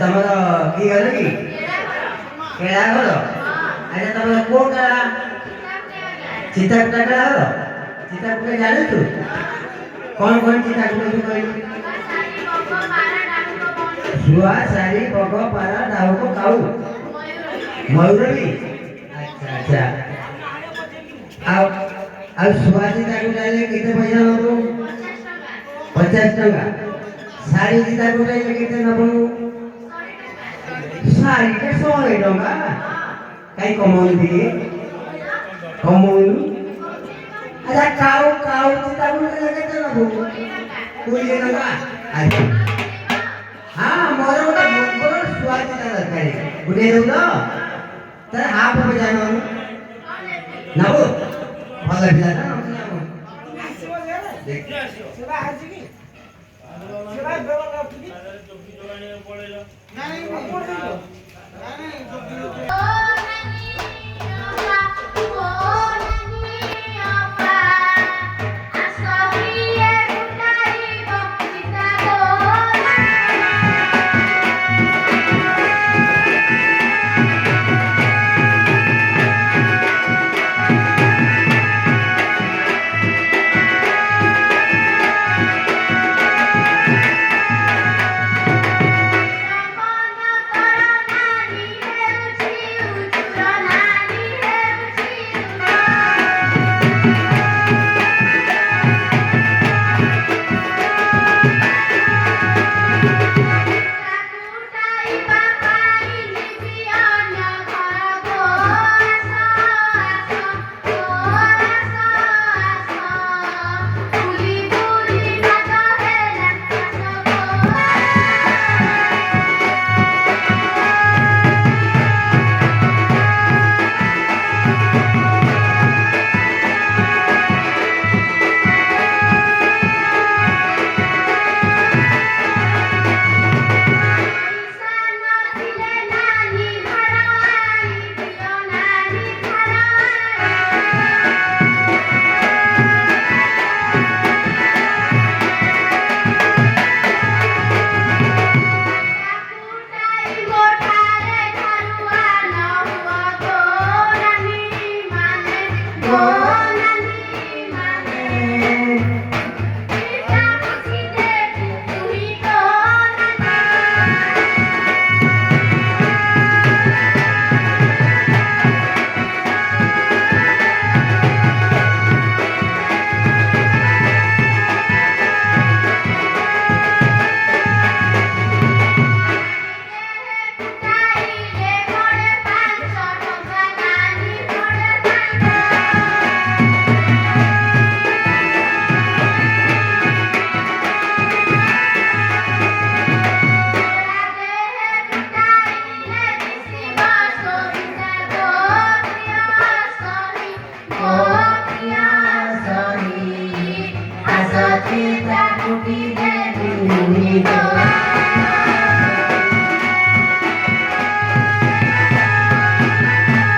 ତମର କି ଘର କି? କେଳା ଘର। ଆଚ୍ଛା ତମର କୋଉ କେଳା? ଚିତାକୁଟା କେଳା ଘର। ଚିତାକୁଟା ଜାଣିଛୁ? କଣ ଚିତାକୁଟା ତୁ କହିଲୁ? ଶୁଆ, ଶାରୀ, ବଗ, ପାରା, ଡାହୁକ, କାଉ, ମୟୂର ବି। ଆଚ୍ଛା ଆଚ୍ଛା। ଆଉ ଶୁଆ ଚିତାକୁଟା ହେଲେ କେତେ ପଇସା ନବୁ? 50 ଟଙ୍କା। ଶାରୀ ଚିତାକୁଟା ହେଲେ କେତେ ନବୁ? ଶାରୀଟା 100 ଟଙ୍କା। କାଇଁ କମଉନି ଟିକେ? କମଉନୁ। ଆଚ୍ଛା କାଉ ଚିତାକୁଟା ହେଲେ କେତେ ନବୁ? 20 ଟଙ୍କା। ଆଚ୍ଛା हाँ मोर गोटे मोर शुआ चिता दरकार गुटे दौ तो तार हाफ पैसा नबू नबू भल पिला Kita kuki